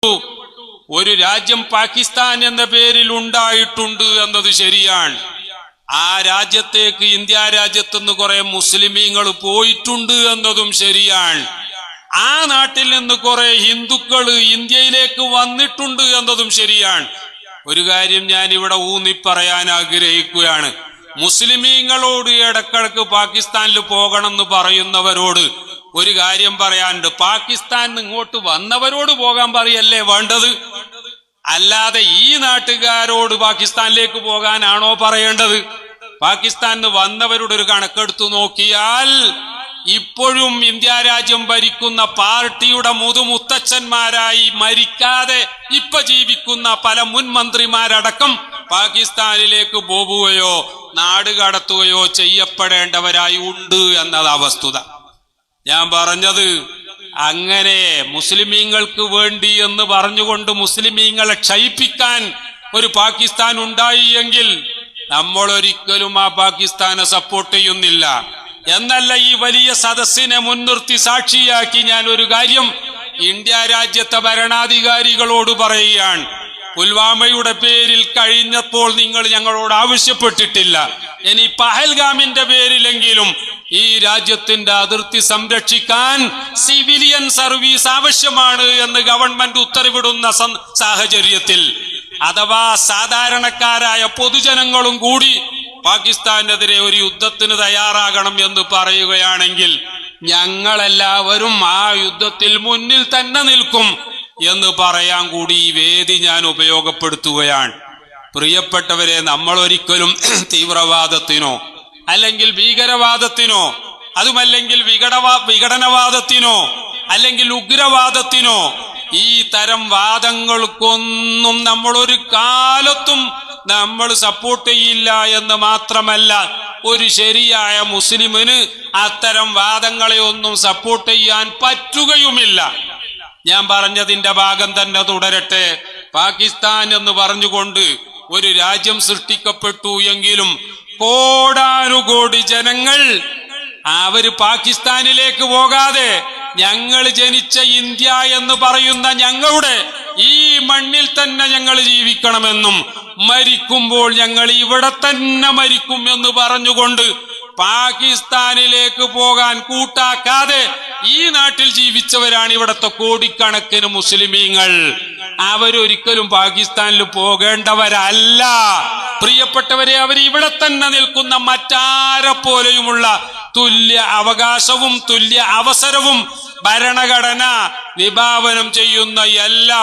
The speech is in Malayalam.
ഒരു രാജ്യം പാകിസ്ഥാൻ എന്ന പേരിൽ ഉണ്ടായിട്ടുണ്ട് എന്നത് ശരിയാണ്. ആ രാജ്യത്തേക്ക് ഇന്ത്യ രാജ്യത്തുനിന്ന് കുറെ മുസ്ലിമീങ്ങൾ പോയിട്ടുണ്ട് എന്നതും ശരിയാണ്. ആ നാട്ടിൽ നിന്ന് കുറെ ഹിന്ദുക്കൾ ഇന്ത്യയിലേക്ക് വന്നിട്ടുണ്ട് എന്നതും ശരിയാണ്. ഒരു കാര്യം ഞാൻ ഇവിടെ ഊന്നി പറയാൻ ആഗ്രഹിക്കുകയാണ്. മുസ്ലിമീങ്ങളോട് ഇടക്കിടക്ക് പാകിസ്ഥാനിൽ പോകണം എന്ന് പറയുന്നവരോട് ഒരു കാര്യം പറയാനുണ്ട്. പാകിസ്ഥാനിൽ നിന്ന് ഇങ്ങോട്ട് വന്നവരോട് പോകാൻ പറയല്ലേ വേണ്ടത്, അല്ലാതെ ഈ നാട്ടുകാരോട് പാകിസ്ഥാനിലേക്ക് പോകാനാണോ പറയേണ്ടത്? പാകിസ്ഥാനിൽ വന്നവരുടെ ഒരു കണക്കെടുത്തു നോക്കിയാൽ ഇപ്പോഴും ഇന്ത്യ രാജ്യം ഭരിക്കുന്ന പാർട്ടിയുടെ മുതുമുത്തച്ഛന്മാരായി മരിക്കാതെ ഇപ്പൊ ജീവിക്കുന്ന പല മുൻ മന്ത്രിമാരടക്കം പാകിസ്ഥാനിലേക്ക് പോവുകയോ നാട് കടത്തുകയോ ചെയ്യപ്പെടേണ്ടവരായി ഉണ്ട് എന്നതാ വസ്തുത. ഞാൻ പറഞ്ഞത് അങ്ങനെ മുസ്ലിമീങ്ങൾക്ക് വേണ്ടി എന്ന് പറഞ്ഞുകൊണ്ട് മുസ്ലിമീങ്ങളെ ക്ഷയിപ്പിക്കാൻ ഒരു പാകിസ്ഥാൻ ഉണ്ടായി എങ്കിൽ നമ്മൾ ഒരിക്കലും ആ പാകിസ്ഥാനെ സപ്പോർട്ട് ചെയ്യുന്നില്ല എന്നല്ല. ഈ വലിയ സദസ്സിനെ മുൻനിർത്തി സാക്ഷിയാക്കി ഞാൻ ഒരു കാര്യം ഇന്ത്യ രാജ്യത്തെ ഭരണാധികാരികളോട് പറയുകയാണ്. പുൽവാമയുടെ പേരിൽ കഴിഞ്ഞപ്പോൾ നിങ്ങൾ ഞങ്ങളോട് ആവശ്യപ്പെട്ടിട്ടില്ല. ഇനി പഹൽഗാമിന്റെ പേരിലെങ്കിലും ഈ രാജ്യത്തിന്റെ അതിർത്തി സംരക്ഷിക്കാൻ സിവിലിയൻ സർവീസ് ആവശ്യമാണ് എന്ന് ഗവൺമെന്റ് ഉത്തരവിടുന്ന സാഹചര്യത്തിൽ, അഥവാ സാധാരണക്കാരായ പൊതുജനങ്ങളും കൂടി പാകിസ്ഥാനെതിരെ ഒരു യുദ്ധത്തിന് തയ്യാറാകണം എന്ന് പറയുകയാണെങ്കിൽ ഞങ്ങളെല്ലാവരും ആ യുദ്ധത്തിൽ മുന്നിൽ തന്നെ നിൽക്കും എന്ന് പറയാൻ കൂടി ഈ വേദി ഞാൻ ഉപയോഗപ്പെടുത്തുകയാണ്. പ്രിയപ്പെട്ടവരെ, നമ്മൾ ഒരിക്കലും തീവ്രവാദത്തിനോ അല്ലെങ്കിൽ ഭീകരവാദത്തിനോ അതുമല്ലെങ്കിൽ വിഘടനവാദത്തിനോ അല്ലെങ്കിൽ ഉഗ്രവാദത്തിനോ ഈ തരം വാദങ്ങൾക്കൊന്നും നമ്മൾ ഒരു കാലത്തും നമ്മൾ സപ്പോർട്ട് ചെയ്യില്ല എന്ന് മാത്രമല്ല, ഒരു ശരിയായ മുസ്ലിമിന് അത്തരം വാദങ്ങളെ ഒന്നും സപ്പോർട്ട് ചെയ്യാൻ പറ്റുകയുമില്ല. ഞാൻ പറഞ്ഞതിന്റെ ഭാഗം തന്നെ തുടരട്ടെ. പാകിസ്ഥാൻ എന്ന് പറഞ്ഞുകൊണ്ട് ഒരു രാജ്യം സൃഷ്ടിക്കപ്പെട്ടു എങ്കിലും കോടാനുകോടി ജനങ്ങൾ അവര് പാകിസ്ഥാനിലേക്ക് പോകാതെ ഞങ്ങൾ ജനിച്ച ഇന്ത്യ എന്ന് പറയുന്ന ഞങ്ങളുടെ ഈ മണ്ണിൽ തന്നെ ഞങ്ങൾ ജീവിക്കണമെന്നും മരിക്കുമ്പോൾ ഞങ്ങൾ ഇവിടെ തന്നെ മരിക്കും എന്ന് പറഞ്ഞുകൊണ്ട് പാകിസ്ഥാനിലേക്ക് പോകാൻ കൂട്ടാക്കാതെ ഈ നാട്ടിൽ ജീവിച്ചവരാണ് ഇവിടത്തെ കോടിക്കണക്കിന് മുസ്ലിമീങ്ങൾ. അവരൊരിക്കലും പാകിസ്ഥാനിൽ പോകേണ്ടവരല്ല. പ്രിയപ്പെട്ടവരെ, അവർ ഇവിടെ തന്നെ നിൽക്കുന്ന മറ്റാരെ പോലെയുമുള്ള തുല്യ അവകാശവും തുല്യ അവസരവും ഭരണഘടന വിഭാവനം ചെയ്യുന്ന എല്ലാ